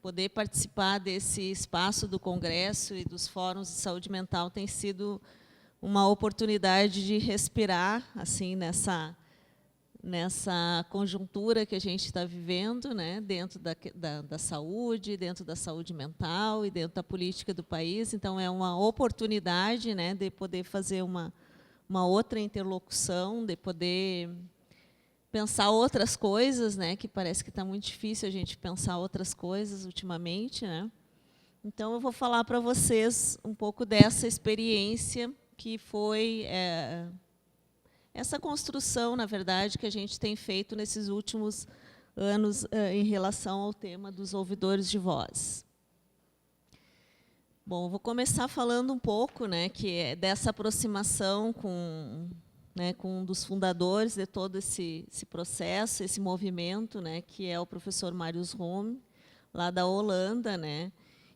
poder participar desse espaço do Congresso e dos fóruns de saúde mental tem sido uma oportunidade de respirar assim nessa conjuntura que a gente está vivendo, né, dentro da saúde, dentro da saúde mental e dentro da política do país. Então, é uma oportunidade, né, de poder fazer uma outra interlocução, de poder pensar outras coisas, né, que parece que está muito difícil a gente pensar outras coisas ultimamente, né. Então, eu vou falar para vocês um pouco dessa experiência que foi essa construção, na verdade, que a gente tem feito nesses últimos anos em relação ao tema dos ouvidores de voz. Bom, vou começar falando um pouco, né, que é dessa aproximação com um dos fundadores de todo esse processo, esse movimento, né, que é o professor Marius Romme, lá da Holanda, né,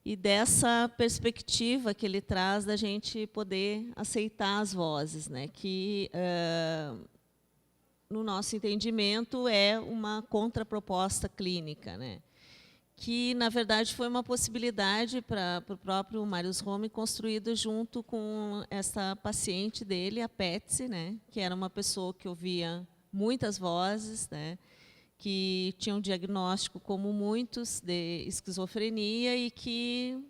e dessa perspectiva que ele traz da gente poder aceitar as vozes, né, que, no nosso entendimento, é uma contraproposta clínica, né, que, na verdade, foi uma possibilidade para o próprio Marius Romme, construído junto com essa paciente dele, a Patsy, né, que era uma pessoa que ouvia muitas vozes, né, que tinha um diagnóstico, como muitos, de esquizofrenia e que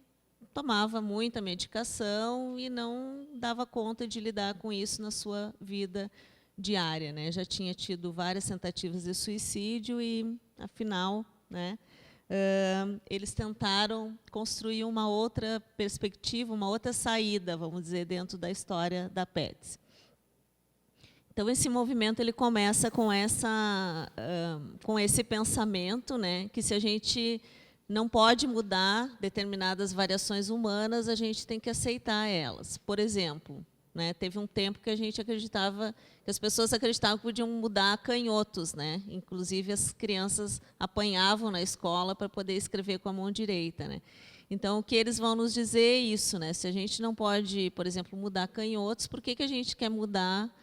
tomava muita medicação e não dava conta de lidar com isso na sua vida diária, né? Já tinha tido várias tentativas de suicídio e, afinal, né, eles tentaram construir uma outra perspectiva, uma outra saída, vamos dizer, dentro da história da Patsy. Então, esse movimento ele começa com esse pensamento, né, que se a gente não pode mudar determinadas variações humanas, a gente tem que aceitar elas. Por exemplo, né, teve um tempo que a gente acreditava, que as pessoas acreditavam que podiam mudar canhotos, né? Inclusive as crianças apanhavam na escola para poder escrever com a mão direita, né? Então, o que eles vão nos dizer é isso, né? Se a gente não pode, por exemplo, mudar canhotos, por que a gente quer mudar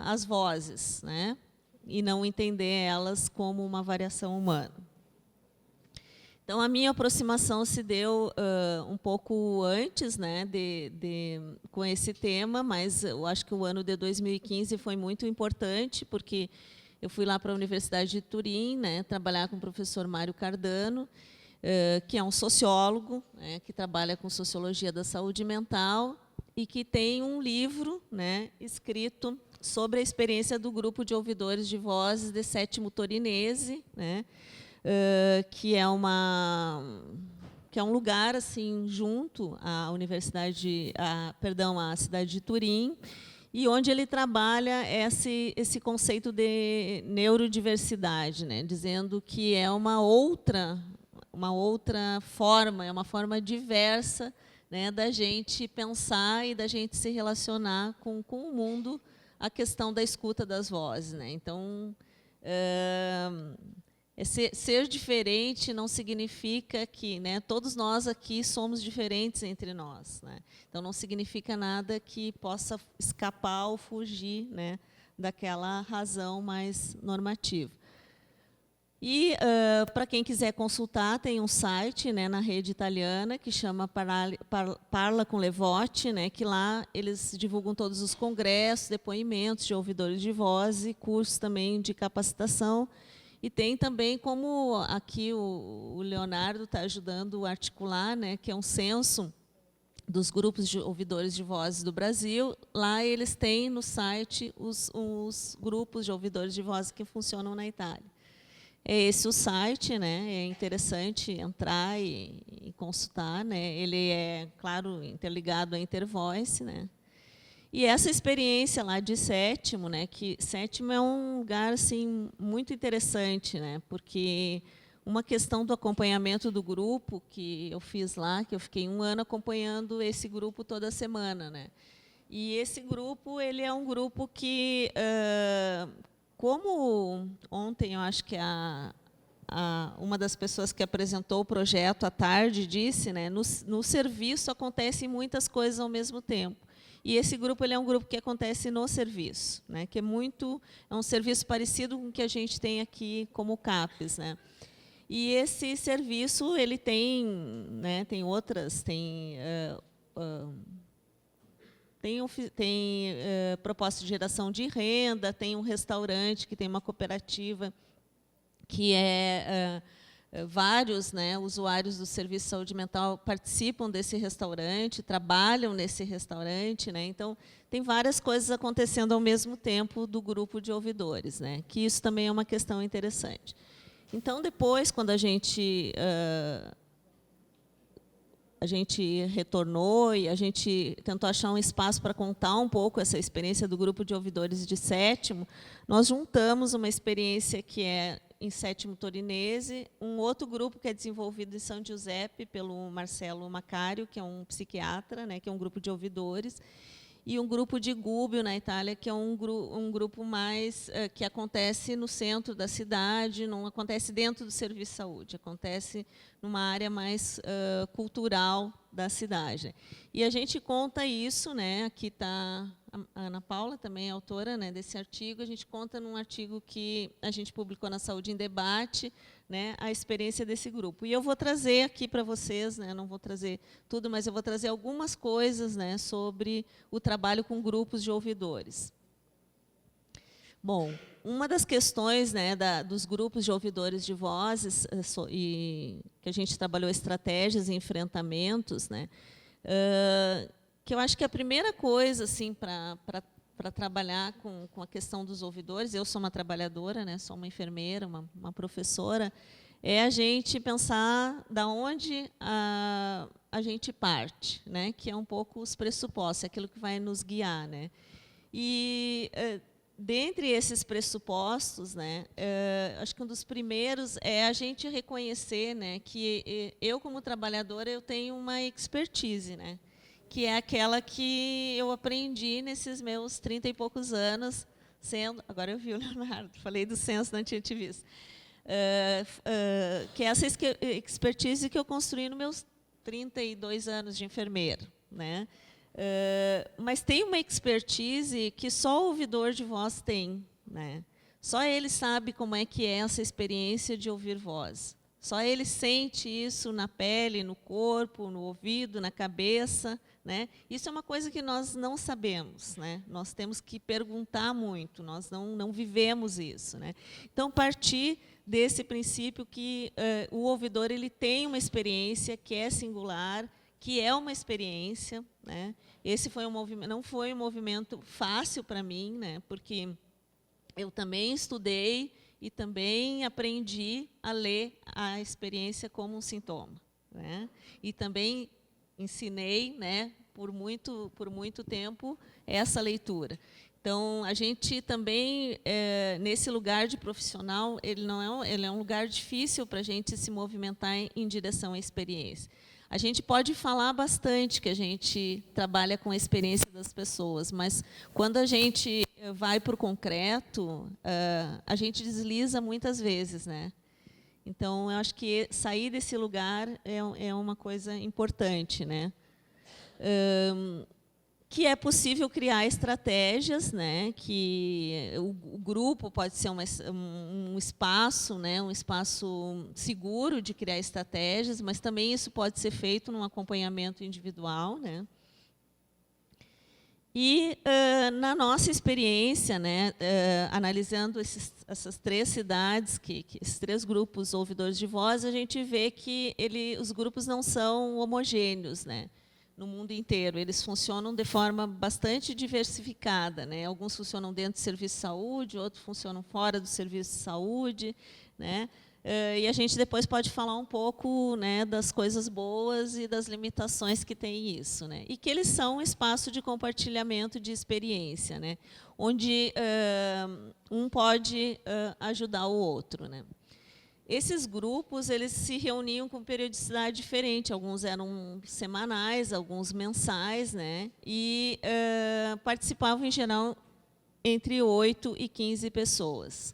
as vozes, né? E não entender elas como uma variação humana? Então, a minha aproximação se deu um pouco antes, né, com esse tema, mas eu acho que o ano de 2015 foi muito importante, porque eu fui lá para a Universidade de Turim, né, trabalhar com o professor Mário Cardano, que é um sociólogo, né, que trabalha com sociologia da saúde mental e que tem um livro, né, escrito sobre a experiência do grupo de ouvidores de vozes de Sétimo Torinese, né, que é um lugar assim junto à universidade, à cidade de Turim, e onde ele trabalha esse conceito de neurodiversidade, né, dizendo que é uma outra forma, é uma forma diversa, né, da gente pensar e da gente se relacionar com o mundo, a questão da escuta das vozes, né. Então, ser diferente não significa que, né, todos nós aqui somos diferentes entre nós, né? Então, não significa nada que possa escapar ou fugir, né, daquela razão mais normativa. E, para quem quiser consultar, tem um site, né, na rede italiana, que chama Parla com Levotti, né, que lá eles divulgam todos os congressos, depoimentos de ouvidores de voz e cursos também de capacitação. E tem também, como aqui o Leonardo está ajudando a articular, né, que é um censo dos grupos de ouvidores de vozes do Brasil. Lá eles têm no site os grupos de ouvidores de vozes que funcionam na Itália. É esse o site, né? É interessante entrar e consultar, né? Ele é, claro, interligado à Intervoice, né? E essa experiência lá de Sétimo, né, que Sétimo é um lugar assim muito interessante, né, porque uma questão do acompanhamento do grupo que eu fiz lá, que eu fiquei 1 ano acompanhando esse grupo toda semana, né. E esse grupo ele é um grupo que, como ontem eu acho que uma das pessoas que apresentou o projeto à tarde disse, né, no serviço acontecem muitas coisas ao mesmo tempo. E esse grupo ele é um grupo que acontece no serviço, né, que é um serviço parecido com o que a gente tem aqui como CAPES, né. E esse serviço ele tem, né, tem outras, tem proposta de geração de renda, tem um restaurante que tem uma cooperativa que vários, né, usuários do serviço de saúde mental participam desse restaurante, trabalham nesse restaurante, né? Então tem várias coisas acontecendo ao mesmo tempo do grupo de ouvidores, né? Que isso também é uma questão interessante. Então depois, quando a gente retornou e a gente tentou achar um espaço para contar um pouco essa experiência do grupo de ouvidores de sétimo, nós juntamos uma experiência que é em Sétimo Torinese, um outro grupo que é desenvolvido em São Giuseppe pelo Marcelo Macário, que é um psiquiatra, né, que é um grupo de ouvidores, e um grupo de Gubbio, na Itália, que é um grupo mais que acontece no centro da cidade, não acontece dentro do serviço de saúde, acontece numa área mais cultural da cidade. E a gente conta isso, né, aqui está a Ana Paula, também é autora, né, desse artigo, a gente conta num artigo que a gente publicou na Saúde em Debate, né, a experiência desse grupo. E eu vou trazer aqui para vocês, né, não vou trazer tudo, mas eu vou trazer algumas coisas, né, sobre o trabalho com grupos de ouvidores. Bom, uma das questões, né, dos grupos de ouvidores de vozes, e que a gente trabalhou estratégias e enfrentamentos, né, que eu acho que a primeira coisa assim, para trabalhar com a questão dos ouvidores, eu sou uma trabalhadora, né, sou uma enfermeira, uma professora, é a gente pensar da onde a gente parte, né, que é um pouco os pressupostos, aquilo que vai nos guiar. Né. E, dentre esses pressupostos, né, acho que um dos primeiros é a gente reconhecer, né, que eu, como trabalhadora, eu tenho uma expertise, né, que é aquela que eu aprendi nesses meus 30 e poucos anos, sendo... Agora eu vi o Leonardo, falei do censo, não tinha te visto. Que é essa expertise que eu construí nos meus 32 anos de enfermeira. Né? Mas tem uma expertise que só o ouvidor de voz tem. Né? Só ele sabe como é que é essa experiência de ouvir voz. Só ele sente isso na pele, no corpo, no ouvido, na cabeça. Né? Isso é uma coisa que nós não sabemos. Né? Nós temos que perguntar muito, nós não vivemos isso. Né? Então, partir desse princípio que o ouvidor ele tem uma experiência que é singular, que é uma experiência. Né? Esse foi um movimento, não foi um movimento fácil para mim, né? Porque eu também estudei e também aprendi a ler a experiência como um sintoma. Né? E também ensinei, né, por muito tempo essa leitura. Então, a gente também, nesse lugar de profissional, ele é um lugar difícil para a gente se movimentar em direção à experiência. A gente pode falar bastante que a gente trabalha com a experiência das pessoas, mas quando a gente vai para o concreto, a gente desliza muitas vezes. Né? Então, eu acho que sair desse lugar é uma coisa importante. Né? Que é possível criar estratégias, né? Que o grupo pode ser um espaço, né? Um espaço seguro de criar estratégias, mas também isso pode ser feito num acompanhamento individual. Né? E, na nossa experiência, né, analisando essas 3 cidades, esses 3 grupos ouvidores de voz, a gente vê que os grupos não são homogêneos. Né? No mundo inteiro, eles funcionam de forma bastante diversificada. Né? Alguns funcionam dentro do serviço de saúde, outros funcionam fora do serviço de saúde. Né? E a gente depois pode falar um pouco, né, das coisas boas e das limitações que tem isso. Né? E que eles são um espaço de compartilhamento de experiência, né? Onde um pode ajudar o outro. Né? Esses grupos eles se reuniam com periodicidade diferente, alguns eram semanais, alguns mensais, né? E participavam, em geral, entre 8 e 15 pessoas.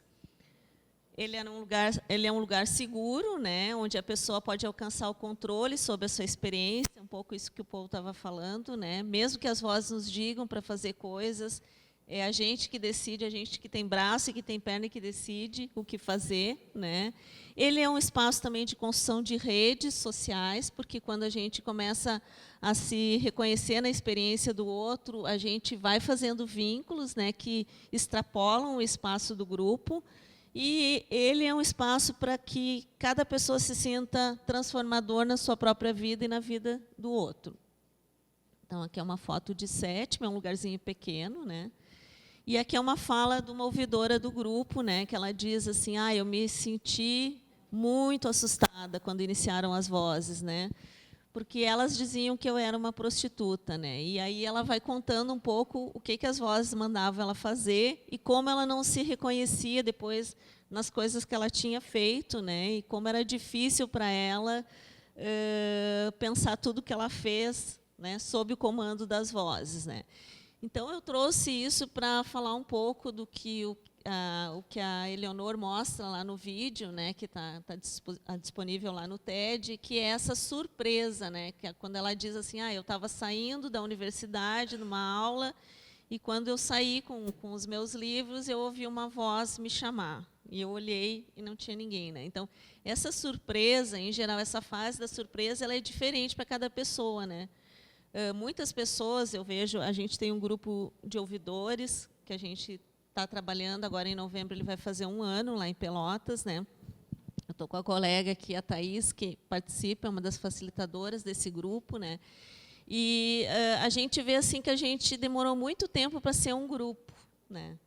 Ele é um lugar seguro, né? Onde a pessoa pode alcançar o controle sobre a sua experiência, um pouco isso que o Paulo estava falando. Né? Mesmo que as vozes nos digam para fazer coisas, É a gente que decide, a gente que tem braço e que tem perna e que decide o que fazer, né? Ele é um espaço também de construção de redes sociais, porque quando a gente começa a se reconhecer na experiência do outro, a gente vai fazendo vínculos, né, que extrapolam o espaço do grupo, e ele é um espaço para que cada pessoa se sinta transformador na sua própria vida e na vida do outro. Então, aqui é uma foto de Sétima, é um lugarzinho pequeno, né? E aqui é uma fala de uma ouvidora do grupo, né, que ela diz assim: eu me senti muito assustada quando iniciaram as vozes, né, porque elas diziam que eu era uma prostituta, né, e aí ela vai contando um pouco o que as vozes mandavam ela fazer e como ela não se reconhecia depois nas coisas que ela tinha feito, né, e como era difícil para ela pensar tudo que ela fez, né, sob o comando das vozes, né. Então, eu trouxe isso para falar um pouco do que o que a Eleonor mostra lá no vídeo, né, que está disponível lá no TED, que é essa surpresa, né, que é quando ela diz assim: eu estava saindo da universidade numa aula, e quando eu saí com os meus livros, eu ouvi uma voz me chamar. E eu olhei e não tinha ninguém, né? Então, essa surpresa, em geral, essa fase da surpresa, ela é diferente para cada pessoa, né? Muitas pessoas, eu vejo, a gente tem um grupo de ouvidores, que a gente está trabalhando, agora em novembro ele vai fazer 1 ano lá em Pelotas, né? Eu estou com a colega aqui, a Thaís, que participa, é uma das facilitadoras desse grupo, né? E a gente vê assim que a gente demorou muito tempo para ser um grupo, né?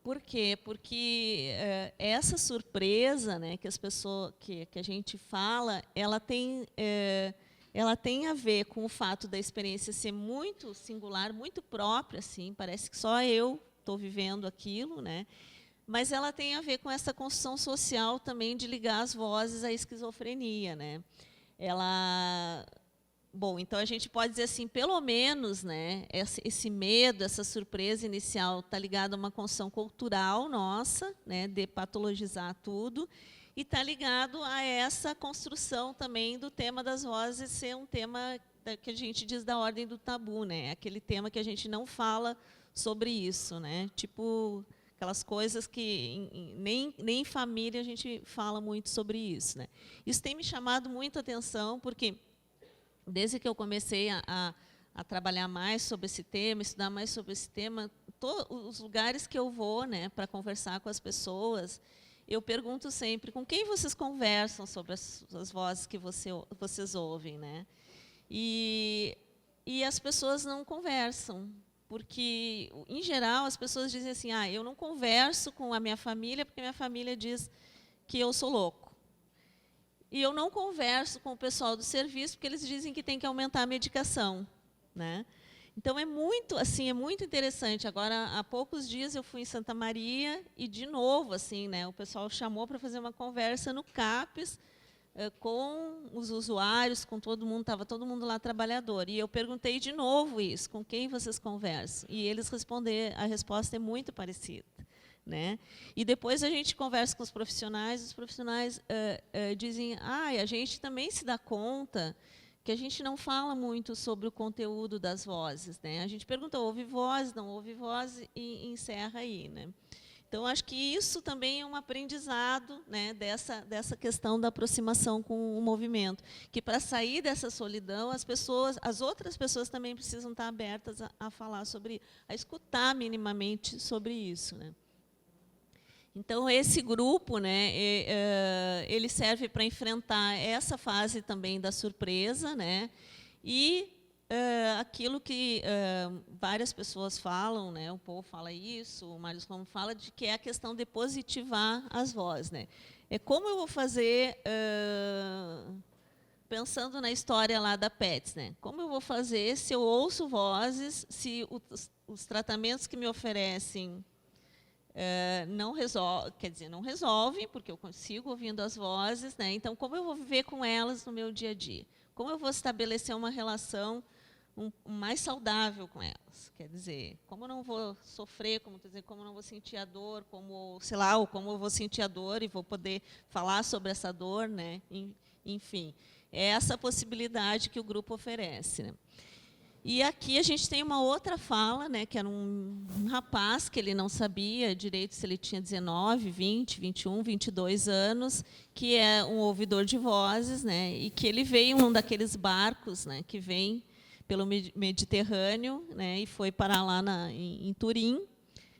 Por quê? Porque essa surpresa, né, que as pessoas, que a gente fala, ela tem a ver com o fato da experiência ser muito singular, muito própria, assim, parece que só eu estou vivendo aquilo, né? Mas ela tem a ver com essa construção social também de ligar as vozes à esquizofrenia, né? Bom, então a gente pode dizer assim, pelo menos, né, esse medo, essa surpresa inicial está ligado a uma construção cultural nossa, né, de patologizar tudo, e está ligado a essa construção também do tema das vozes ser um tema que a gente diz da ordem do tabu, né? Aquele tema que a gente não fala sobre isso, né? Tipo aquelas coisas que nem em família a gente fala muito sobre isso, né? Isso tem me chamado muito a atenção porque desde que eu comecei a trabalhar mais sobre esse tema, estudar mais sobre esse tema, os lugares que eu vou, né, para conversar com as pessoas, eu pergunto sempre com quem vocês conversam sobre as vozes que vocês ouvem, né? E as pessoas não conversam, porque, em geral, as pessoas dizem assim: eu não converso com a minha família porque minha família diz que eu sou louco. E eu não converso com o pessoal do serviço porque eles dizem que tem que aumentar a medicação, né? Então é muito interessante. Agora há poucos dias eu fui em Santa Maria e de novo assim, né, o pessoal chamou para fazer uma conversa no CAPES com os usuários, com todo mundo, estava todo mundo lá trabalhador. E eu perguntei de novo isso, com quem vocês conversam? E eles responderam, a resposta é muito parecida. Né? E depois a gente conversa com os profissionais dizem: a gente também se dá conta que a gente não fala muito sobre o conteúdo das vozes, né? A gente pergunta: houve voz, não houve voz, e encerra aí, né? Então acho que isso também é um aprendizado, né, dessa questão da aproximação com o movimento, que para sair dessa solidão as outras pessoas também precisam estar abertas a falar sobre, a escutar minimamente sobre isso, né? Então, esse grupo, né, ele serve para enfrentar essa fase também da surpresa, né, e aquilo que várias pessoas falam, né, o Paul fala isso, o Marius Romo fala, de que é a questão de positivar as vozes. Né. É como eu vou fazer, pensando na história lá da PETS, né, como eu vou fazer se eu ouço vozes, se os tratamentos que me oferecem não resolvem, porque eu consigo ouvindo as vozes, né? Então, como eu vou viver com elas no meu dia a dia? Como eu vou estabelecer uma relação mais saudável com elas? Quer dizer, como eu não vou sofrer, como eu não vou sentir a dor, ou como eu vou sentir a dor e vou poder falar sobre essa dor, né? Enfim, é essa possibilidade que o grupo oferece, né? E aqui a gente tem uma outra fala, né, que era um rapaz que ele não sabia direito se ele tinha 19, 20, 21, 22 anos, que é um ouvidor de vozes, né, e que ele veio em um daqueles barcos, né, que vem pelo Mediterrâneo, né, e foi parar lá em Turim,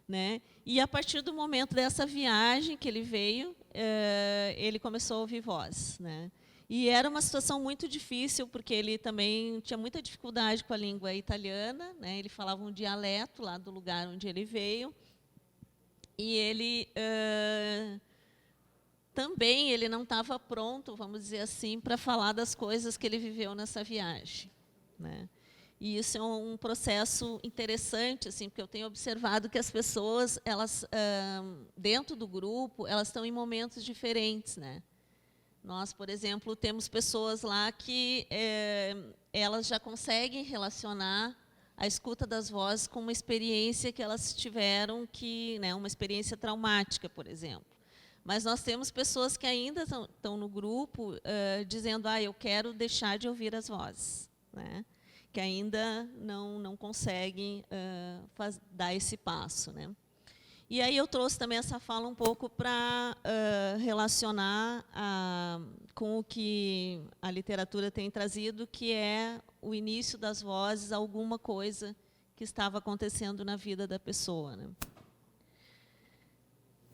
né, e a partir do momento dessa viagem que ele veio, ele começou a ouvir vozes, né. E era uma situação muito difícil, porque ele também tinha muita dificuldade com a língua italiana, né? Ele falava um dialeto lá do lugar onde ele veio. E ele também ele não estava pronto, vamos dizer assim, para falar das coisas que ele viveu nessa viagem, né? E isso é um processo interessante, assim, porque eu tenho observado que as pessoas, elas dentro do grupo, elas estão em momentos diferentes, né? Nós, por exemplo, temos pessoas lá que elas já conseguem relacionar a escuta das vozes com uma experiência que elas tiveram, né, uma experiência traumática, por exemplo. Mas nós temos pessoas que ainda estão no grupo dizendo, eu quero deixar de ouvir as vozes, né, que ainda não conseguem dar esse passo, né. E aí eu trouxe também essa fala um pouco para relacionar com o que a literatura tem trazido, que é o início das vozes, alguma coisa que estava acontecendo na vida da pessoa, né?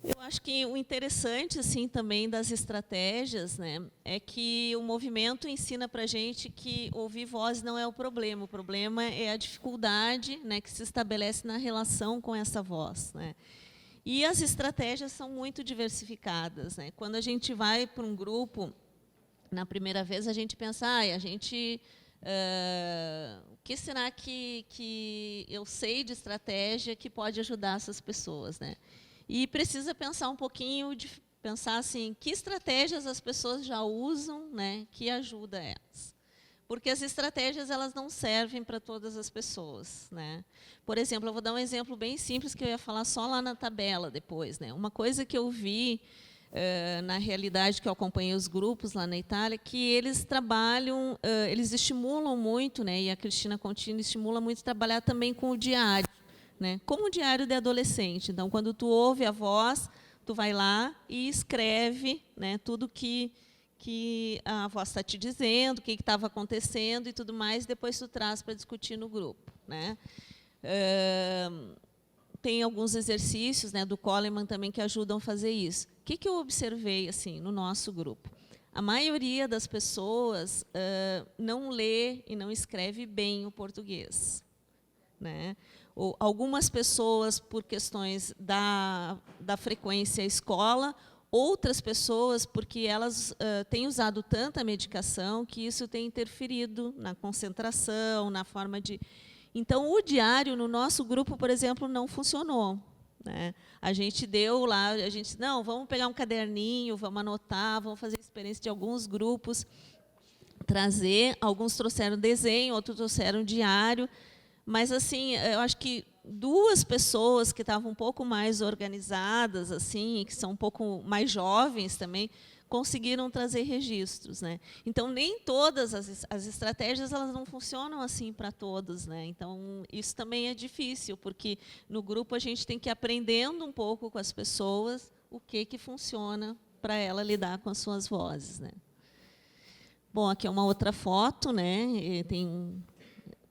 Eu acho que o interessante, assim, também das estratégias, né, é que o movimento ensina para a gente que ouvir voz não é o problema é a dificuldade, né, que se estabelece na relação com essa voz, né? E as estratégias são muito diversificadas, né? Quando a gente vai para um grupo, na primeira vez a gente pensa, o que será que eu sei de estratégia que pode ajudar essas pessoas, né? E precisa pensar um pouquinho, pensar assim, que estratégias as pessoas já usam, né, que ajuda elas. Porque as estratégias, elas não servem para todas as pessoas, né? Por exemplo, eu vou dar um exemplo bem simples que eu ia falar só lá na tabela depois, né? Uma coisa que eu vi na realidade que eu acompanhei os grupos lá na Itália, que eles trabalham, eles estimulam muito, né? E a Cristina Contini estimula muito trabalhar também com o diário, né? Como o diário de adolescente. Então, quando tu ouve a voz, tu vai lá e escreve, né, tudo que a voz está te dizendo, o que estava acontecendo e tudo mais, depois tu traz para discutir no grupo, né? Tem alguns exercícios, né, do Coleman também que ajudam a fazer isso. O que eu observei assim no nosso grupo? A maioria das pessoas não lê e não escreve bem o português, né? Ou algumas pessoas por questões da frequência à escola, outras pessoas porque elas têm usado tanta medicação que isso tem interferido na concentração, na forma de... Então, o diário, no nosso grupo, por exemplo, não funcionou, né? A gente deu lá, não, vamos pegar um caderninho, vamos anotar, vamos fazer experiência de alguns grupos, trazer, alguns trouxeram desenho, outros trouxeram diário, mas, assim, eu acho que duas pessoas que estavam um pouco mais organizadas, assim, que são um pouco mais jovens também, conseguiram trazer registros, né? Então, nem todas as estratégias elas não funcionam assim para todos, né? Então, isso também é difícil, porque no grupo a gente tem que ir aprendendo um pouco com as pessoas o que funciona para ela lidar com as suas vozes, né? Bom, aqui é uma outra foto, né?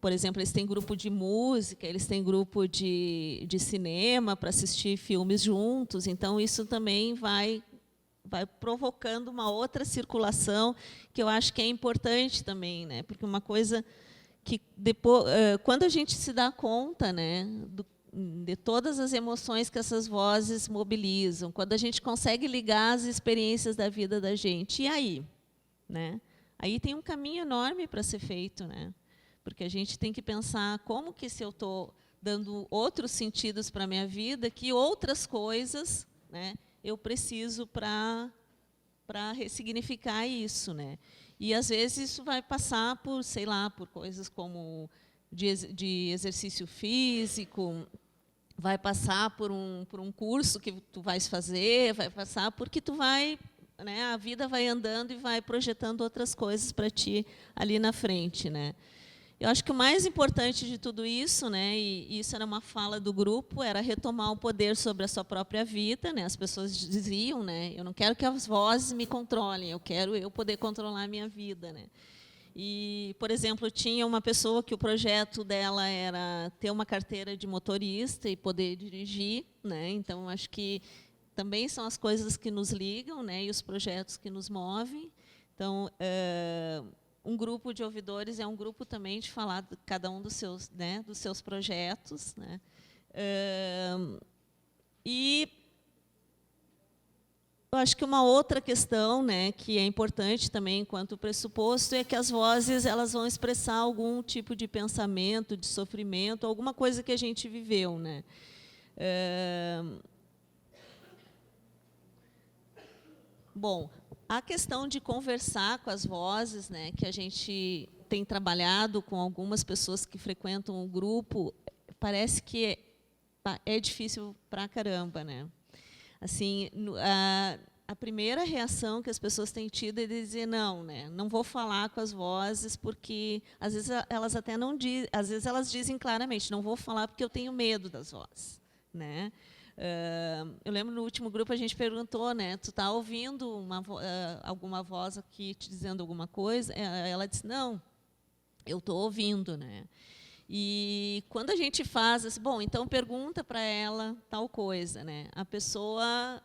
Por exemplo, eles têm grupo de música, eles têm grupo de cinema para assistir filmes juntos, então isso também vai provocando uma outra circulação, que eu acho que é importante também, né? Porque uma coisa que, depois, quando a gente se dá conta, né, de todas as emoções que essas vozes mobilizam, quando a gente consegue ligar as experiências da vida da gente, e aí? Né? Aí tem um caminho enorme para ser feito, né? Porque a gente tem que pensar como que, se eu estou dando outros sentidos para a minha vida, que outras coisas, né, eu preciso para ressignificar isso, né? E, às vezes, isso vai passar por, sei lá, por coisas como de exercício físico, vai passar por um curso que tu vais fazer, vai passar porque tu vai, né, a vida vai andando e vai projetando outras coisas para ti ali na frente, né? Eu acho que o mais importante de tudo isso, né, e isso era uma fala do grupo, era retomar o poder sobre a sua própria vida, né? As pessoas diziam, né, eu não quero que as vozes me controlem, eu quero eu poder controlar a minha vida, né? E, por exemplo, tinha uma pessoa que o projeto dela era ter uma carteira de motorista e poder dirigir, né? Então acho que também são as coisas que nos ligam, né, e os projetos que nos movem. Então, um grupo de ouvidores é um grupo também de falar de cada um dos seus projetos, né? E eu acho que uma outra questão, né, que é importante também enquanto pressuposto é que as vozes elas vão expressar algum tipo de pensamento, de sofrimento, alguma coisa que a gente viveu, né? Bom, a questão de conversar com as vozes, né, que a gente tem trabalhado com algumas pessoas que frequentam o grupo, parece que é difícil pra caramba, né? Assim, a primeira reação que as pessoas têm tido é dizer não, né? Não vou falar com as vozes porque às vezes elas até não dizem, às vezes elas dizem claramente, não vou falar porque eu tenho medo das vozes, né? Eu lembro no último grupo a gente perguntou, né? Tu está ouvindo alguma voz aqui te dizendo alguma coisa? Ela disse não, eu estou ouvindo, né? E quando a gente faz assim, bom, então pergunta para ela tal coisa, né? A pessoa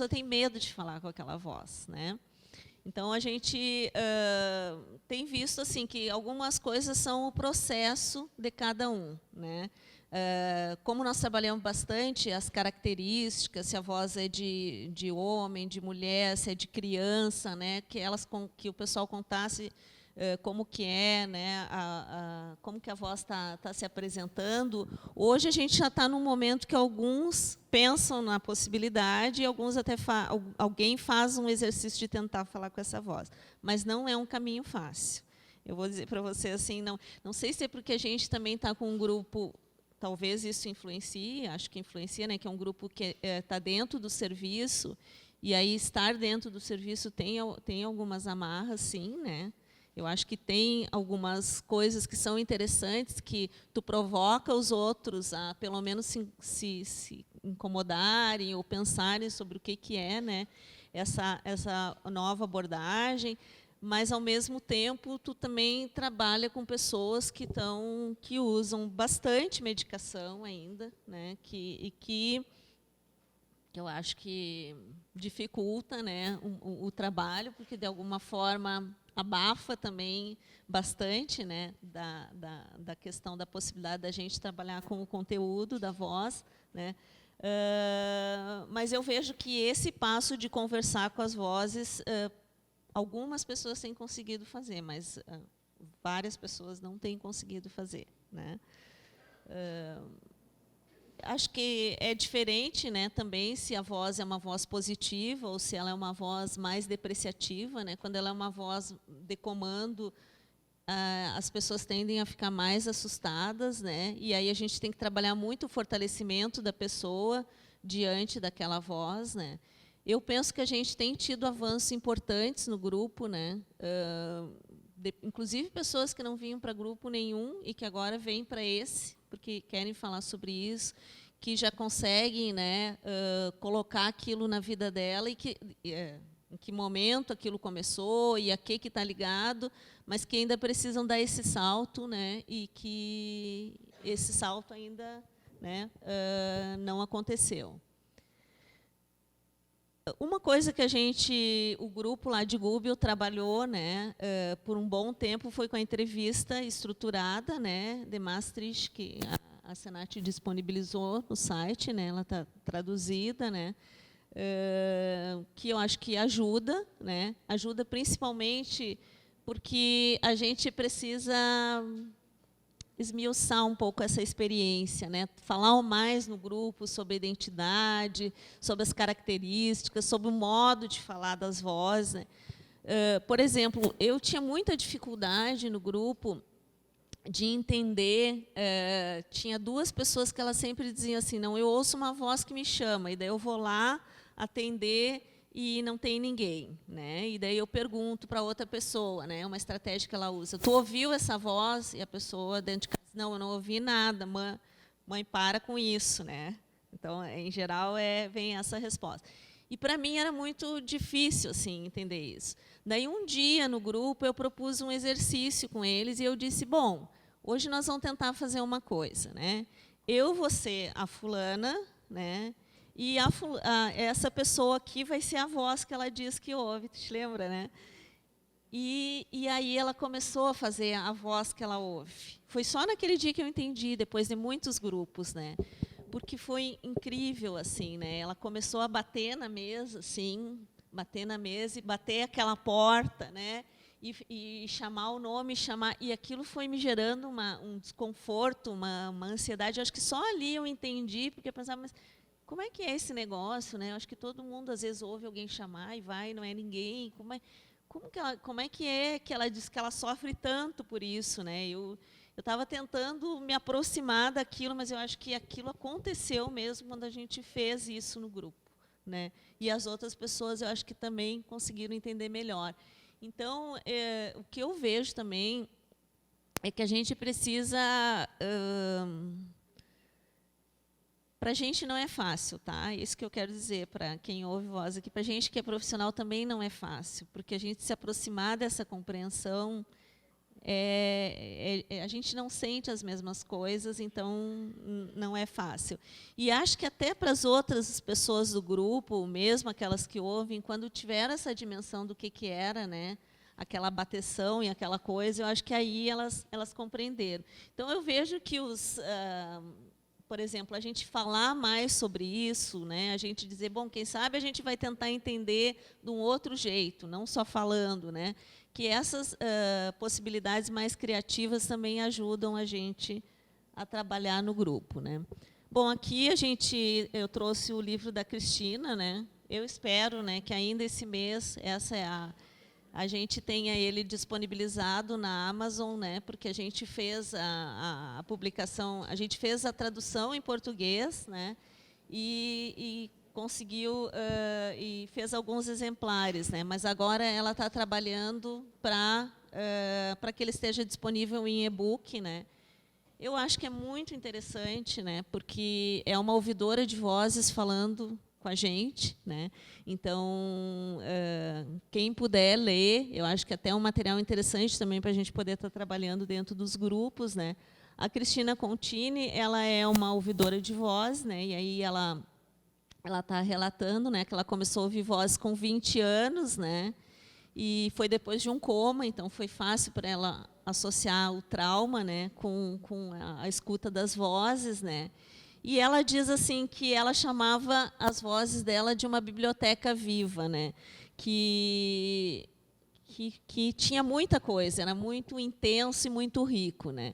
tem medo de falar com aquela voz, né? Então a gente tem visto assim que algumas coisas são o processo de cada um, né? Como nós trabalhamos bastante as características, se a voz é de homem, de mulher, se é de criança, né? Que o pessoal contasse como que é, né? Como que a voz está se apresentando. Hoje a gente já está num momento que alguns pensam na possibilidade e alguns até alguém faz um exercício de tentar falar com essa voz, mas não é um caminho fácil. Eu vou dizer para você assim, não sei se é porque a gente também está com um grupo. Talvez isso influencie, acho que influencia, né, que é um grupo que está dentro do serviço, e aí estar dentro do serviço tem algumas amarras, sim, né? Eu acho que tem algumas coisas que são interessantes, que tu provoca os outros a, pelo menos, se incomodarem ou pensarem sobre o que é, né, essa nova abordagem. Mas, ao mesmo tempo, tu também trabalha com pessoas que usam bastante medicação ainda, né, que eu acho que dificulta, né, o trabalho, porque, de alguma forma, abafa também bastante, né, da questão da possibilidade da gente trabalhar com o conteúdo da voz, né. Mas eu vejo que esse passo de conversar com as vozes, algumas pessoas têm conseguido fazer, mas várias pessoas não têm conseguido fazer, né? Acho que é diferente, né, também se a voz é uma voz positiva ou se ela é uma voz mais depreciativa, né? Quando ela é uma voz de comando, as pessoas tendem a ficar mais assustadas, né? E aí a gente tem que trabalhar muito o fortalecimento da pessoa diante daquela voz, né? Eu penso que a gente tem tido avanços importantes no grupo, né? Inclusive pessoas que não vinham para grupo nenhum e que agora vêm para esse, porque querem falar sobre isso, que já conseguem, né, colocar aquilo na vida dela e em que momento aquilo começou e a que está ligado, mas que ainda precisam dar esse salto, né, e que esse salto ainda, né, não aconteceu. Uma coisa que o grupo lá de Gubbio trabalhou, né, por um bom tempo, foi com a entrevista estruturada, né, de Maastricht, que a Senat disponibilizou no site, né, ela está traduzida, né, que eu acho que ajuda, né, ajuda principalmente porque a gente precisa esmiuçar um pouco essa experiência, né? Falar mais no grupo sobre a identidade, sobre as características, sobre o modo de falar das vozes, né? Por exemplo, eu tinha muita dificuldade no grupo de entender, tinha duas pessoas que elas sempre diziam assim, não, eu ouço uma voz que me chama, e daí eu vou lá atender, e não tem ninguém, né? E daí eu pergunto para outra pessoa, né? Uma estratégia que ela usa. Tu ouviu essa voz? E a pessoa dentro de casa, não, eu não ouvi nada. Mãe, para com isso, né? Então, em geral, vem essa resposta. E para mim era muito difícil assim entender isso. Daí um dia no grupo eu propus um exercício com eles e eu disse, bom, hoje nós vamos tentar fazer uma coisa, né? Eu vou ser a fulana, né? E essa pessoa aqui vai ser a voz que ela diz que ouve, tu te lembra, né? E aí ela começou a fazer a voz que ela ouve. Foi só naquele dia que eu entendi, depois de muitos grupos, né? Porque foi incrível, assim, né? Ela começou a bater na mesa, assim, bater na mesa e bater aquela porta, né? E chamar o nome, e aquilo foi me gerando um desconforto, uma ansiedade. Eu acho que só ali eu entendi, porque eu pensava, mas como é que é esse negócio, né? Eu acho que todo mundo às vezes ouve alguém chamar e vai, não é ninguém. Como é que ela diz que ela sofre tanto por isso, né? Eu estava tentando me aproximar daquilo, mas eu acho que aquilo aconteceu mesmo quando a gente fez isso no grupo, né? E as outras pessoas, eu acho que também conseguiram entender melhor. Então, o que eu vejo também é que a gente precisa... para a gente não é fácil, tá? Isso que eu quero dizer para quem ouve voz aqui. Para a gente que é profissional também não é fácil, porque a gente se aproximar dessa compreensão, a gente não sente as mesmas coisas, então não é fácil. E acho que até para as outras pessoas do grupo, mesmo aquelas que ouvem, quando tiveram essa dimensão do que era, né, aquela bateção e aquela coisa, eu acho que aí elas compreenderam. Então, eu vejo que por exemplo, a gente falar mais sobre isso, né? A gente dizer, bom, quem sabe a gente vai tentar entender de um outro jeito, não só falando, né? Que essas possibilidades mais criativas também ajudam a gente a trabalhar no grupo, né? Bom, aqui eu trouxe o livro da Cristina, né? Eu espero, né, que ainda esse mês a gente tenha ele disponibilizado na Amazon, né, porque a gente fez a publicação, a gente fez a tradução em português, né, e conseguiu e fez alguns exemplares, né, mas agora ela está trabalhando para que ele esteja disponível em e-book, né. Eu acho que é muito interessante, né, porque é uma ouvidora de vozes falando com a gente, né? Então, quem puder ler, eu acho que até é um material interessante também para a gente poder estar trabalhando dentro dos grupos, né? A Cristina Contini, ela é uma ouvidora de voz, né? E aí ela está relatando, né, que ela começou a ouvir voz com 20 anos, né? E foi depois de um coma, então foi fácil para ela associar o trauma, né, com a escuta das vozes, né? E ela diz assim que ela chamava as vozes dela de uma biblioteca viva, né? Que tinha muita coisa, era muito intenso e muito rico, né?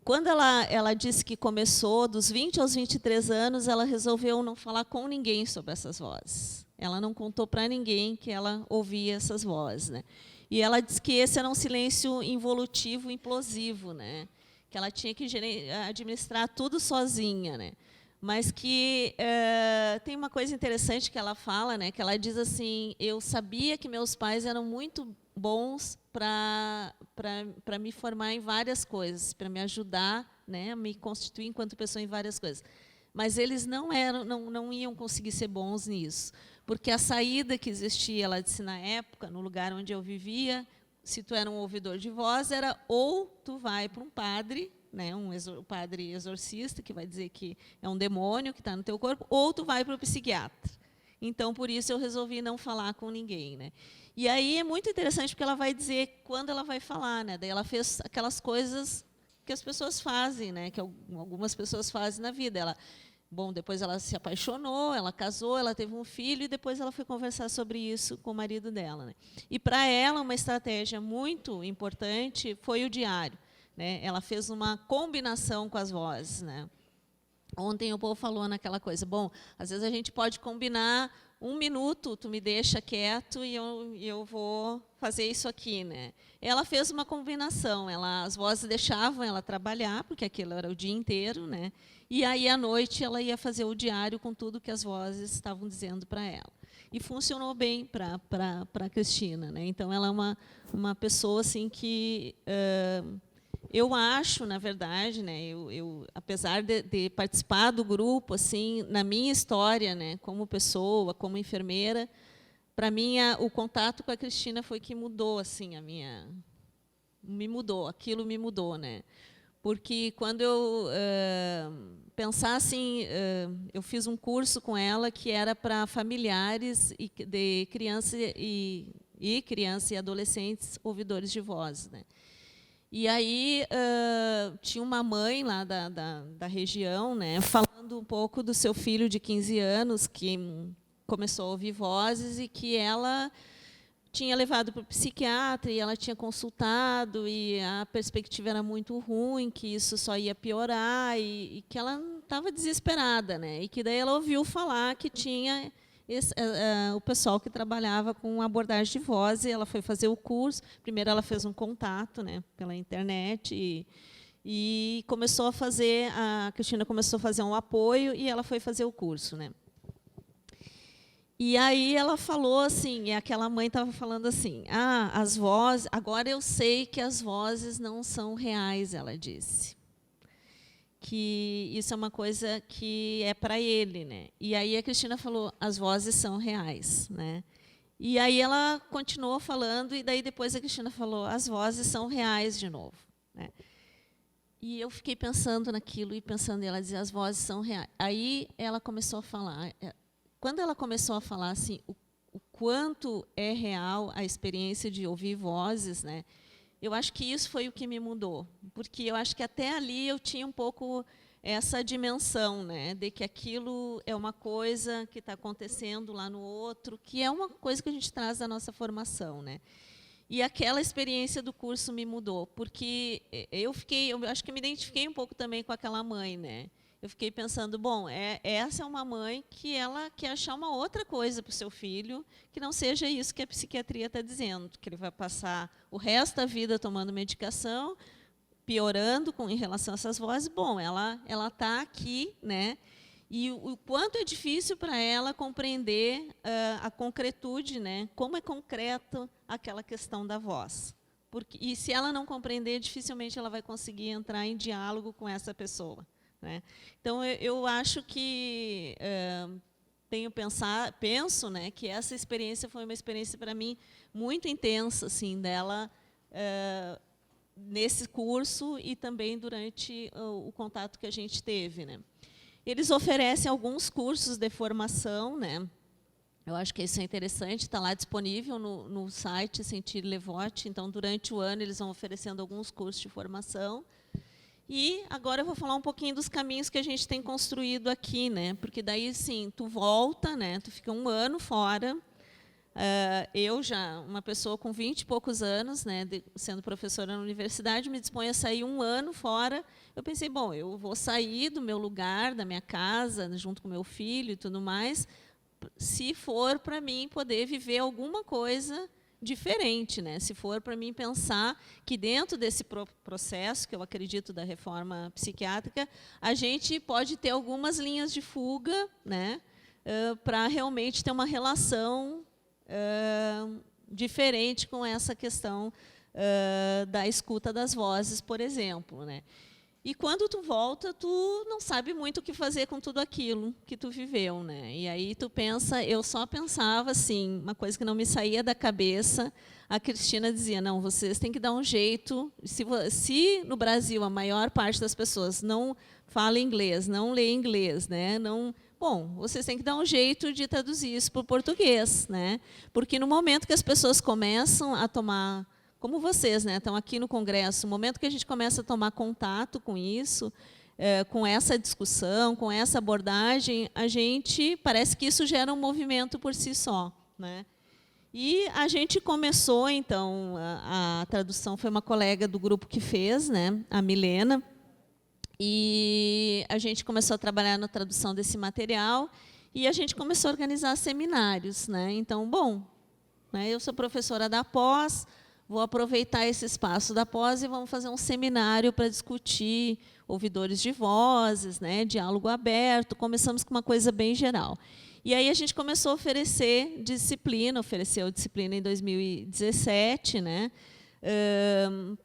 Quando ela disse que começou, dos 20 aos 23 anos, ela resolveu não falar com ninguém sobre essas vozes. Ela não contou para ninguém que ela ouvia essas vozes, né? E ela disse que esse era um silêncio involutivo, implosivo, né? Que ela tinha que administrar tudo sozinha, né? Mas que tem uma coisa interessante que ela fala, né? Que ela diz assim: eu sabia que meus pais eram muito bons para me formar em várias coisas, para me ajudar, né, a me constituir enquanto pessoa em várias coisas. Mas eles não iam conseguir ser bons nisso, porque a saída que existia, ela disse na época, no lugar onde eu vivia, se tu era um ouvidor de voz, era ou tu vai para um padre, né, um padre exorcista, que vai dizer que é um demônio que está no teu corpo, ou tu vai para o psiquiatra. Então, por isso, eu resolvi não falar com ninguém, né? E aí é muito interessante, porque ela vai dizer quando ela vai falar, né? Daí ela fez aquelas coisas que as pessoas fazem, né? Que algumas pessoas fazem na vida. Bom, depois ela se apaixonou, ela casou, ela teve um filho, e depois ela foi conversar sobre isso com o marido dela, né? E, para ela, uma estratégia muito importante foi o diário, né? Ela fez uma combinação com as vozes, né? Ontem o povo falou naquela coisa, bom, às vezes a gente pode combinar 1 minuto, tu me deixa quieto e eu vou fazer isso aqui, né? Ela fez uma combinação, as vozes deixavam ela trabalhar, porque aquilo era o dia inteiro, né? E aí, à noite, ela ia fazer o diário com tudo que as vozes estavam dizendo para ela. e funcionou bem para a Cristina, né? Então, ela é uma pessoa assim que eu acho, na verdade, né, apesar de participar do grupo, assim, na minha história, né, como pessoa, como enfermeira, para mim o contato com a Cristina foi que mudou, assim, aquilo me mudou, né? Porque quando eu pensar assim, eu fiz um curso com ela que era para familiares de criança e adolescentes ouvidores de voz, né? E aí tinha uma mãe lá da região, né, falando um pouco do seu filho de 15 anos que começou a ouvir vozes e que ela tinha levado para o psiquiatra e ela tinha consultado e a perspectiva era muito ruim, que isso só ia piorar e que ela estava desesperada, né? E que daí ela ouviu falar que tinha o pessoal que trabalhava com abordagem de voz, e ela foi fazer o curso. Primeiro ela fez um contato, né, pela internet e começou a fazer, a Cristina começou a fazer um apoio e ela foi fazer o curso, né? E aí ela falou assim, e aquela mãe estava falando assim, as vozes, agora eu sei que as vozes não são reais, ela disse. Que isso é uma coisa que é para ele, né? E aí a Cristina falou, as vozes são reais, né? E aí ela continuou falando, e daí depois a Cristina falou, as vozes são reais de novo, né? E eu fiquei pensando naquilo e pensando, e ela dizia, as vozes são reais. Aí ela começou a falar, quando ela começou a falar assim, o quanto é real a experiência de ouvir vozes, né? Eu acho que isso foi o que me mudou, porque eu acho que até ali eu tinha um pouco essa dimensão, né, de que aquilo é uma coisa que está acontecendo lá no outro, que é uma coisa que a gente traz da nossa formação, né? E aquela experiência do curso me mudou, porque eu acho que me identifiquei um pouco também com aquela mãe, né? Eu fiquei pensando, bom, essa é uma mãe que ela quer achar uma outra coisa para o seu filho, que não seja isso que a psiquiatria está dizendo, que ele vai passar o resto da vida tomando medicação, piorando em relação a essas vozes. Bom, ela está aqui, né? E o quanto é difícil para ela compreender a concretude, né? Como é concreto aquela questão da voz. E se ela não compreender, dificilmente ela vai conseguir entrar em diálogo com essa pessoa, né? Então, eu acho que penso, né, que essa experiência foi uma experiência para mim muito intensa, assim, dela nesse curso e também durante o contato que a gente teve, né? Eles oferecem alguns cursos de formação, né? Eu acho que isso é interessante, está lá disponível no site Sentir Levote. Então, durante o ano, eles vão oferecendo alguns cursos de formação. E agora eu vou falar um pouquinho dos caminhos que a gente tem construído aqui, né? Porque daí, sim, tu volta, né? Tu fica um ano fora. Eu já, uma pessoa com 20 e poucos anos, né, sendo professora na universidade, me disponho a sair um ano fora. Eu pensei, bom, eu vou sair do meu lugar, da minha casa, junto com meu filho e tudo mais, se for para mim poder viver alguma coisa diferente, né? Se for para mim pensar que dentro desse processo, que eu acredito da reforma psiquiátrica, a gente pode ter algumas linhas de fuga, né, para realmente ter uma relação diferente com essa questão da escuta das vozes, por exemplo, né? E quando tu volta, tu não sabe muito o que fazer com tudo aquilo que tu viveu, né? E aí tu pensa, eu só pensava assim, uma coisa que não me saía da cabeça. A Cristina dizia, não, vocês têm que dar um jeito. Se no Brasil a maior parte das pessoas não fala inglês, não lê inglês, né? Bom, vocês têm que dar um jeito de traduzir isso para o português, né? Porque no momento que as pessoas começam a tomar, como vocês, né, estão aqui no Congresso, no momento que a gente começa a tomar contato com isso, com essa discussão, com essa abordagem, a gente parece que isso gera um movimento por si só, né? E a gente começou, então, a tradução foi uma colega do grupo que fez, né, a Milena, e a gente começou a trabalhar na tradução desse material e a gente começou a organizar seminários, né? Então, bom, né, eu sou professora da pós, vou aproveitar esse espaço da pós e vamos fazer um seminário para discutir ouvidores de vozes, né, diálogo aberto. Começamos com uma coisa bem geral. E aí a gente começou a oferecer disciplina, ofereceu disciplina em 2017, né,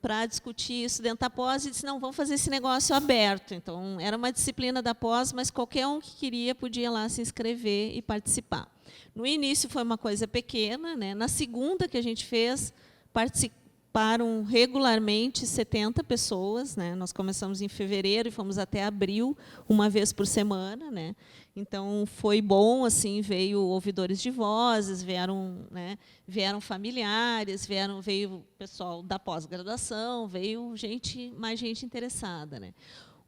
para discutir isso dentro da pós, e disse, não, vamos fazer esse negócio aberto. Então, era uma disciplina da pós, mas qualquer um que queria podia lá se inscrever e participar. No início foi uma coisa pequena, né? Na segunda que a gente fez, participaram regularmente 70 pessoas, né? Nós começamos em fevereiro e fomos até abril, uma vez por semana, né? Então foi bom, assim, veio ouvidores de vozes, vieram, né, vieram familiares, veio pessoal da pós-graduação, veio mais gente interessada, né?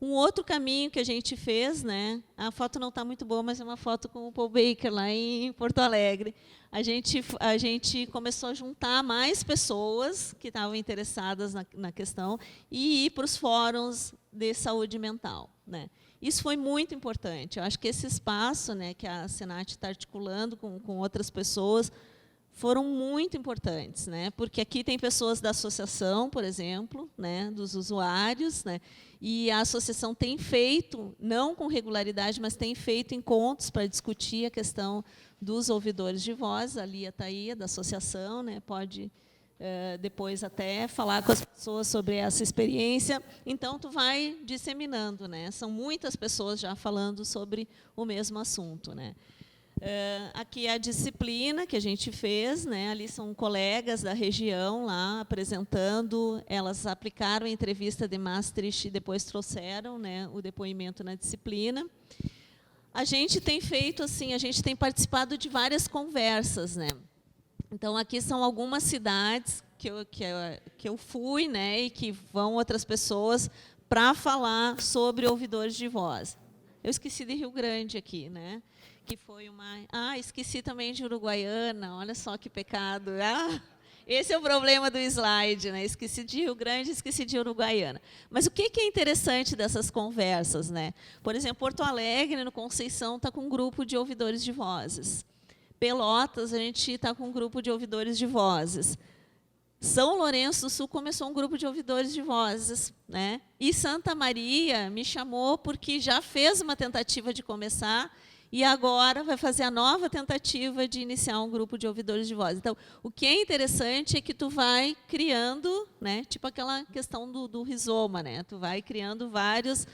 Um outro caminho que a gente fez, né, a foto não está muito boa, mas é uma foto com o Paul Baker, lá em Porto Alegre. A gente começou a juntar mais pessoas que estavam interessadas na questão e ir para os fóruns de saúde mental, né? Isso foi muito importante. Eu acho que esse espaço, né, que a Senat está articulando com outras pessoas foram muito importantes, né? Porque aqui tem pessoas da associação, por exemplo, né, dos usuários, né, e a associação tem feito, não com regularidade, mas tem feito encontros para discutir a questão dos ouvidores de voz. A Lia está aí, da associação, né, pode depois até falar com as pessoas sobre essa experiência. Então, tu vai disseminando, né? São muitas pessoas já falando sobre o mesmo assunto, né? Aqui é a disciplina que a gente fez, né? Ali são colegas da região lá apresentando. Elas aplicaram a entrevista de Maastricht e depois trouxeram, né, o depoimento na disciplina. A gente tem feito assim, a gente tem participado de várias conversas, né? Então, aqui são algumas cidades que eu fui, né, e que vão outras pessoas para falar sobre ouvidores de voz. Eu esqueci de Rio Grande aqui, né? Que foi uma... esqueci também de Uruguaiana, olha só que pecado. Esse é o problema do slide, né? Esqueci de Rio Grande, esqueci de Uruguaiana. Mas o que é interessante dessas conversas, né? Por exemplo, Porto Alegre, no Conceição, está com um grupo de ouvidores de vozes. Pelotas, a gente está com um grupo de ouvidores de vozes. São Lourenço do Sul começou um grupo de ouvidores de vozes, né? E Santa Maria me chamou porque já fez uma tentativa de começar e agora vai fazer a nova tentativa de iniciar um grupo de ouvidores de vozes. Então, o que é interessante é que tu vai criando, né? Tipo aquela questão do rizoma, né? Tu vai criando vários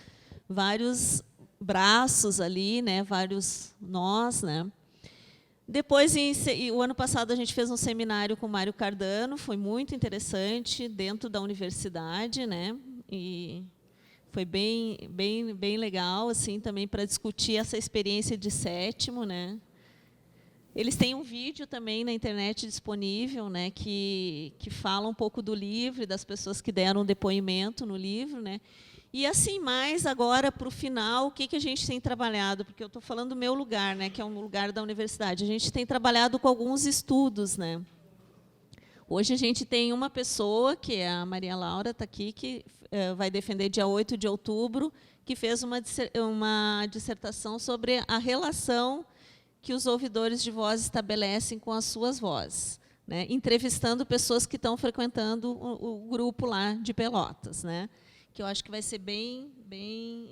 braços ali, né? Vários nós, né? Depois, o ano passado, a gente fez um seminário com o Mário Cardano, foi muito interessante, dentro da universidade, né? E foi bem legal, assim, também para discutir essa experiência de sétimo, né? Eles têm um vídeo também na internet disponível, né, que fala um pouco do livro e das pessoas que deram depoimento no livro, né? E, assim, mais agora, para o final, o que a gente tem trabalhado? Porque eu estou falando do meu lugar, né, que é um lugar da universidade. A gente tem trabalhado com alguns estudos, né? Hoje a gente tem uma pessoa, que é a Maria Laura, está aqui, que vai defender dia 8 de outubro, que fez uma dissertação sobre a relação que os ouvidores de voz estabelecem com as suas vozes, né? Entrevistando pessoas que estão frequentando o grupo lá de Pelotas, né? Que eu acho que vai ser bem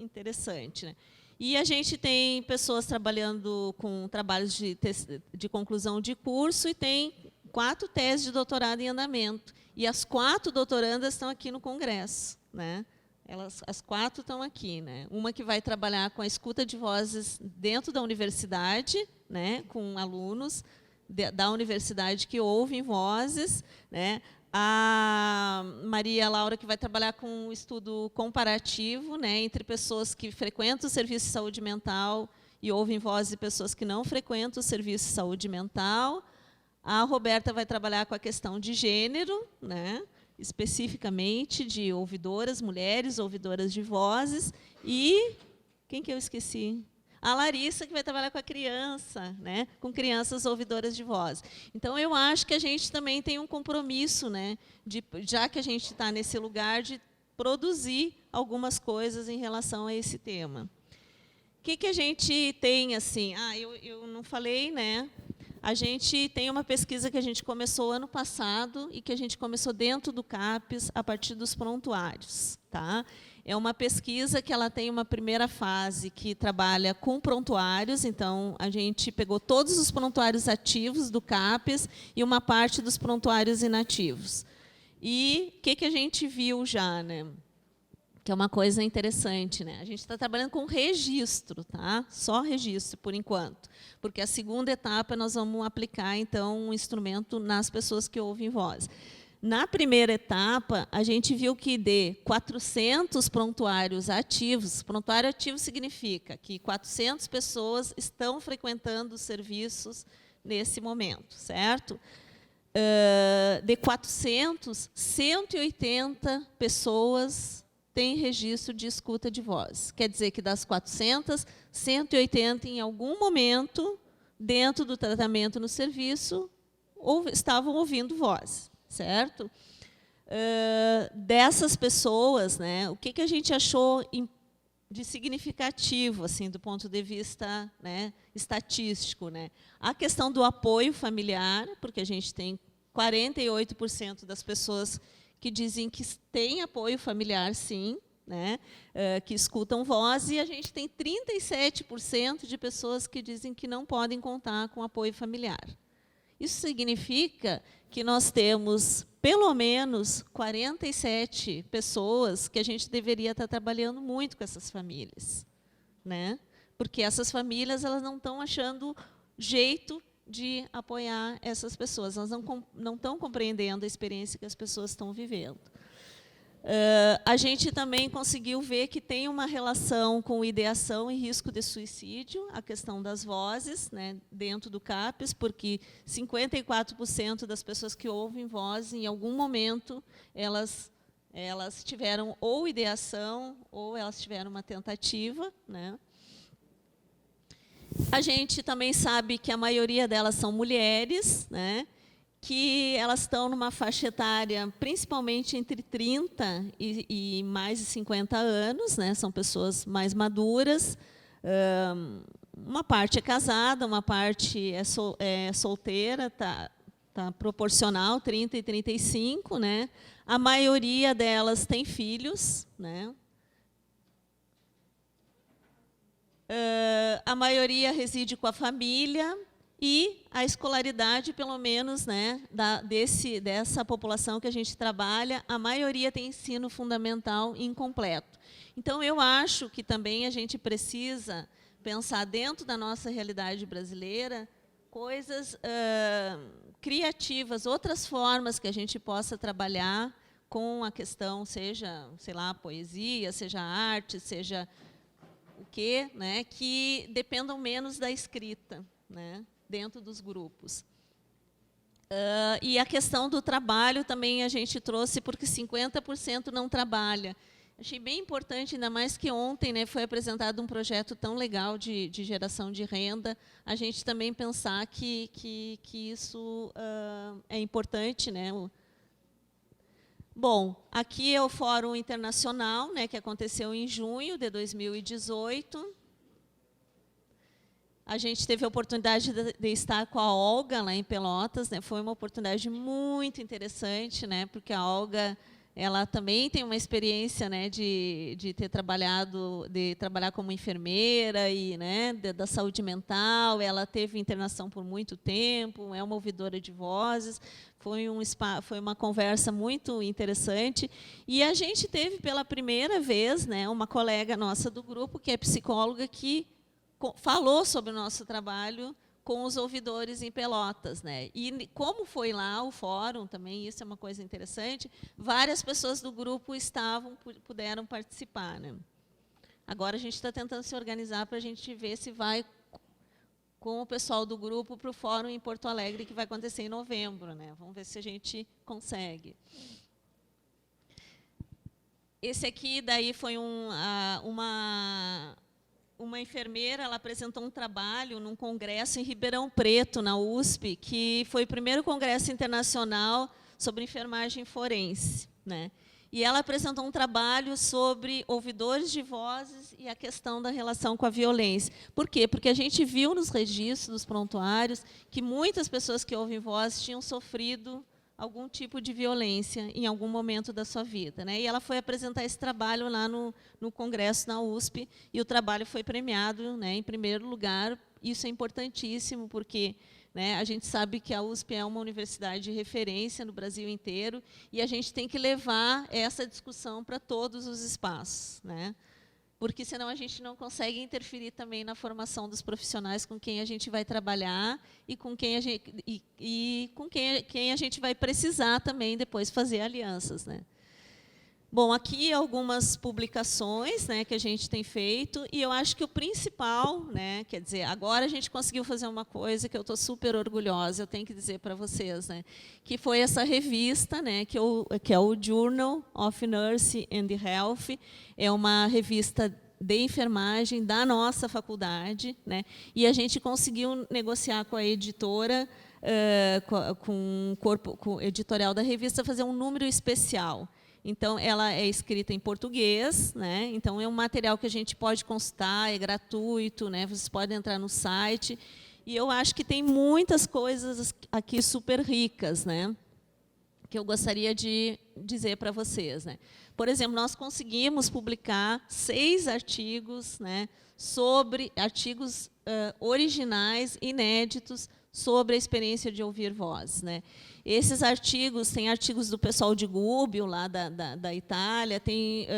interessante, né? E a gente tem pessoas trabalhando com trabalhos de conclusão de curso e tem 4 teses de doutorado em andamento. E as 4 doutorandas estão aqui no Congresso, né? As 4 estão aqui, né? Uma que vai trabalhar com a escuta de vozes dentro da universidade, né? Com alunos da universidade que ouvem vozes, né? A Maria Laura, que vai trabalhar com um estudo comparativo, né, entre pessoas que frequentam o serviço de saúde mental e ouvem vozes, e pessoas que não frequentam o serviço de saúde mental. A Roberta vai trabalhar com a questão de gênero, né, especificamente de ouvidoras, mulheres ouvidoras de vozes. E quem que eu esqueci? A Larissa, que vai trabalhar com a criança, né, com crianças ouvidoras de voz. Então, eu acho que a gente também tem um compromisso, né, já que a gente está nesse lugar, de produzir algumas coisas em relação a esse tema. O que a gente tem, assim? Eu não falei, né? A gente tem uma pesquisa que a gente começou ano passado e que a gente começou dentro do CAPES a partir dos prontuários, tá? É uma pesquisa que ela tem uma primeira fase que trabalha com prontuários, então a gente pegou todos os prontuários ativos do CAPES e uma parte dos prontuários inativos. E o que a gente viu já, né? Que é uma coisa interessante, né? A gente está trabalhando com registro, tá? Só registro, por enquanto. Porque a segunda etapa nós vamos aplicar, então, um instrumento nas pessoas que ouvem voz. Na primeira etapa, a gente viu que de 400 prontuários ativos, prontuário ativo significa que 400 pessoas estão frequentando os serviços nesse momento, certo? De 400, 180 pessoas têm registro de escuta de voz. Quer dizer que das 400, 180, em algum momento, dentro do tratamento no serviço, estavam ouvindo voz. Certo? Dessas pessoas, né, o que a gente achou de significativo, assim, do ponto de vista, né, estatístico, né? A questão do apoio familiar, porque a gente tem 48% das pessoas que dizem que têm apoio familiar, sim, né, que escutam voz, e a gente tem 37% de pessoas que dizem que não podem contar com apoio familiar. Isso significa que nós temos, pelo menos, 47 pessoas que a gente deveria estar trabalhando muito com essas famílias, né? Porque essas famílias elas não estão achando jeito de apoiar essas pessoas, elas não estão compreendendo a experiência que as pessoas estão vivendo. A gente também conseguiu ver que tem uma relação com ideação e risco de suicídio, a questão das vozes, né, dentro do CAPES, porque 54% das pessoas que ouvem voz, em algum momento, elas tiveram ou ideação ou elas tiveram uma tentativa, né? A gente também sabe que a maioria delas são mulheres, né, que elas estão numa faixa etária, principalmente entre 30 e mais de 50 anos, né? São pessoas mais maduras, uma parte é casada, uma parte é solteira, tá proporcional, 30 e 35, né? A maioria delas tem filhos, né? A maioria reside com a família, e a escolaridade, pelo menos, né, dessa população que a gente trabalha, a maioria tem ensino fundamental incompleto. Então, eu acho que também a gente precisa pensar dentro da nossa realidade brasileira coisas criativas, outras formas que a gente possa trabalhar com a questão, seja, sei lá, poesia, seja arte, seja o quê, né, que dependam menos da escrita, né, dentro dos grupos. E a questão do trabalho também a gente trouxe, porque 50% não trabalha. Achei bem importante, ainda mais que ontem, né, foi apresentado um projeto tão legal de geração de renda, a gente também pensar que isso é importante, né? Bom, aqui é o Fórum Internacional, né, que aconteceu em junho de 2018. A gente teve a oportunidade de estar com a Olga lá em Pelotas, né? Foi uma oportunidade muito interessante, né? Porque a Olga, ela também tem uma experiência, né, de trabalhar como enfermeira e, né, da saúde mental. Ela teve internação por muito tempo, é uma ouvidora de vozes. Foi uma conversa muito interessante. E a gente teve pela primeira vez, né, uma colega nossa do grupo que é psicóloga que falou sobre o nosso trabalho com os ouvidores em Pelotas, né? E como foi lá o fórum, também isso é uma coisa interessante, várias pessoas do grupo puderam participar, né? Agora a gente está tentando se organizar para a gente ver se vai com o pessoal do grupo para o fórum em Porto Alegre, que vai acontecer em novembro, né? Vamos ver se a gente consegue. Esse aqui daí foi uma enfermeira, ela apresentou um trabalho num congresso em Ribeirão Preto, na USP, que foi o primeiro congresso internacional sobre enfermagem forense, né? E ela apresentou um trabalho sobre ouvidores de vozes e a questão da relação com a violência. Por quê? Porque a gente viu nos registros dos prontuários que muitas pessoas que ouvem vozes tinham sofrido algum tipo de violência em algum momento da sua vida, né? E ela foi apresentar esse trabalho lá no congresso na USP, e o trabalho foi premiado, né, em primeiro lugar. Isso é importantíssimo, porque, né, a gente sabe que a USP é uma universidade de referência no Brasil inteiro, e a gente tem que levar essa discussão para todos os espaços, né? Porque senão a gente não consegue interferir também na formação dos profissionais com quem a gente vai trabalhar e com quem a gente, com quem a gente vai precisar também depois fazer alianças, né? Bom, aqui algumas publicações, né, que a gente tem feito, e eu acho que o principal, né, quer dizer, agora a gente conseguiu fazer uma coisa que eu estou super orgulhosa, eu tenho que dizer para vocês, né, que foi essa revista, né, que é o Journal of Nursing and Health, é uma revista de enfermagem da nossa faculdade, né, e a gente conseguiu negociar com a editora, com o corpo editorial da revista, fazer um número especial. Então, ela é escrita em português, né? Então, é um material que a gente pode consultar, é gratuito, né? Vocês podem entrar no site. E eu acho que tem muitas coisas aqui super ricas, né, que eu gostaria de dizer para vocês, né? Por exemplo, nós conseguimos publicar 6 artigos, né, sobre artigos originais, inéditos, sobre a experiência de ouvir voz, né? Esses artigos, tem artigos do pessoal de Gubbio, lá da Itália, tem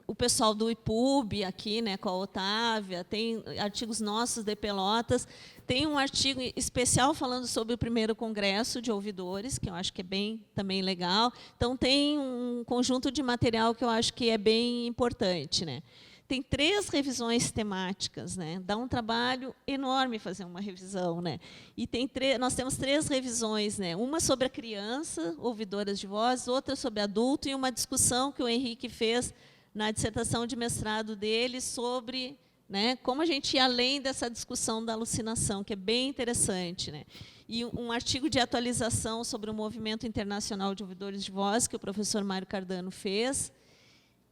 o pessoal do IPUB, aqui, né, com a Otávia, tem artigos nossos de Pelotas, tem um artigo especial falando sobre o primeiro congresso de ouvidores, que eu acho que é bem também legal. Então, tem um conjunto de material que eu acho que é bem importante, né? Tem 3 revisões temáticas, né? Dá um trabalho enorme fazer uma revisão, né? E nós temos 3 revisões, né? Uma sobre a criança, ouvidoras de voz, outra sobre adulto, e uma discussão que o Henrique fez na dissertação de mestrado dele sobre, né, como a gente ir além dessa discussão da alucinação, que é bem interessante, né? E um artigo de atualização sobre o Movimento Internacional de Ouvidores de Voz, que o professor Mário Cardano fez.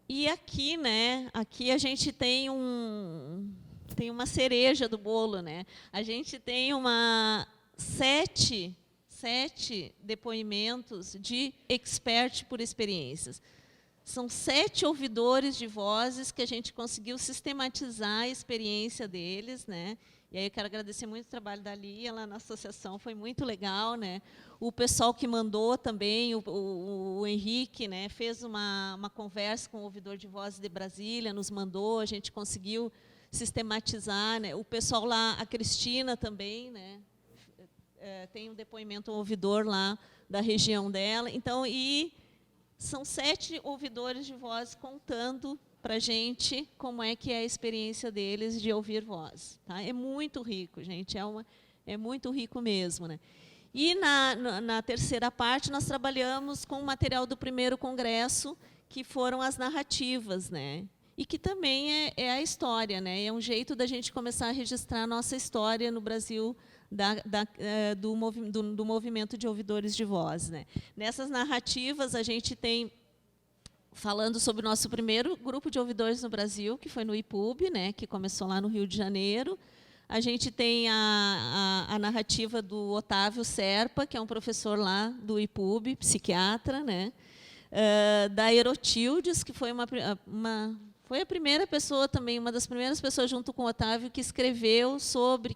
E aqui, né, aqui a gente tem uma cereja do bolo, né? A gente tem 7 depoimentos de expert por experiências. São 7 ouvidores de vozes que a gente conseguiu sistematizar a experiência deles, né? E aí eu quero agradecer muito o trabalho da Lia lá na associação, foi muito legal, né? O pessoal que mandou também, o Henrique, né, fez uma conversa com o ouvidor de vozes de Brasília, nos mandou, a gente conseguiu sistematizar, né? O pessoal lá, a Cristina também, né, tem um depoimento ouvidor lá da região dela. Então, são 7 ouvidores de voz contando para a gente como é que é a experiência deles de ouvir voz. Tá? É muito rico, gente, é muito rico mesmo, né? E na terceira parte, nós trabalhamos com o material do primeiro congresso, que foram as narrativas, né? E que também é a história, né? É um jeito da gente começar a registrar a nossa história no Brasil, do movimento de ouvidores de voz, né? Nessas narrativas, a gente tem, falando sobre o nosso primeiro grupo de ouvidores no Brasil, que foi no IPUB, né, que começou lá no Rio de Janeiro. A gente tem a narrativa do Otávio Serpa, que é um professor lá do IPUB, psiquiatra, né? Da Erotildes, que foi foi a primeira pessoa também, uma das primeiras pessoas, junto com o Otávio, que escreveu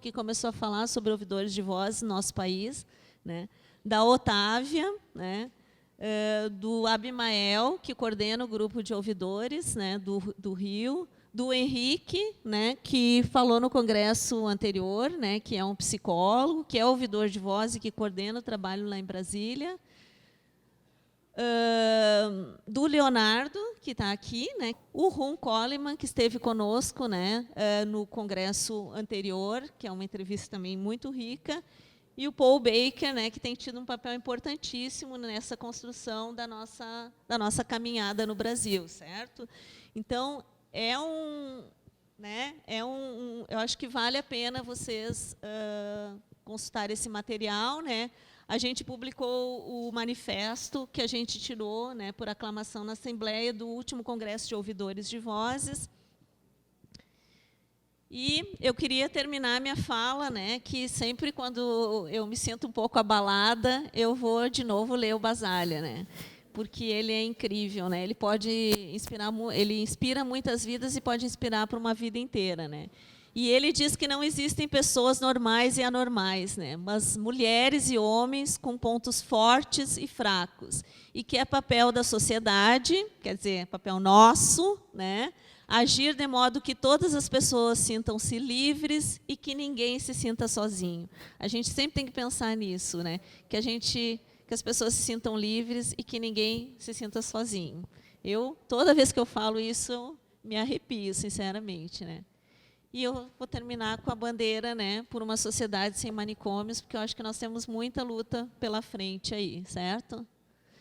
que começou a falar sobre ouvidores de voz no nosso país, né? Da Otávia, né? Do Abimael, que coordena o grupo de ouvidores, né, do Rio, do Henrique, né, que falou no congresso anterior, né, que é um psicólogo, que é ouvidor de voz e que coordena o trabalho lá em Brasília, do Leonardo, que está aqui, né, o Ron Coleman, que esteve conosco, né, no congresso anterior, que é uma entrevista também muito rica, e o Paul Baker, né, que tem tido um papel importantíssimo nessa construção da nossa caminhada no Brasil, certo? Então, eu acho que vale a pena vocês consultar esse material, né? A gente publicou o manifesto que a gente tirou, né, por aclamação na Assembleia do último Congresso de Ouvidores de Vozes. E eu queria terminar a minha fala, né, que sempre quando eu me sinto um pouco abalada, eu vou de novo ler o Basaglia, né, porque ele é incrível, né, ele pode inspirar, ele inspira muitas vidas e pode inspirar para uma vida inteira, né. E ele diz que não existem pessoas normais e anormais, né, mas mulheres e homens com pontos fortes e fracos, e que é papel da sociedade, quer dizer, papel nosso, né, agir de modo que todas as pessoas sintam-se livres e que ninguém se sinta sozinho. A gente sempre tem que pensar nisso, né? Que as pessoas se sintam livres e que ninguém se sinta sozinho. Toda vez que eu falo isso, eu me arrepio, sinceramente, né? E eu vou terminar com a bandeira, né, por uma sociedade sem manicômios, porque eu acho que nós temos muita luta pela frente aí, certo?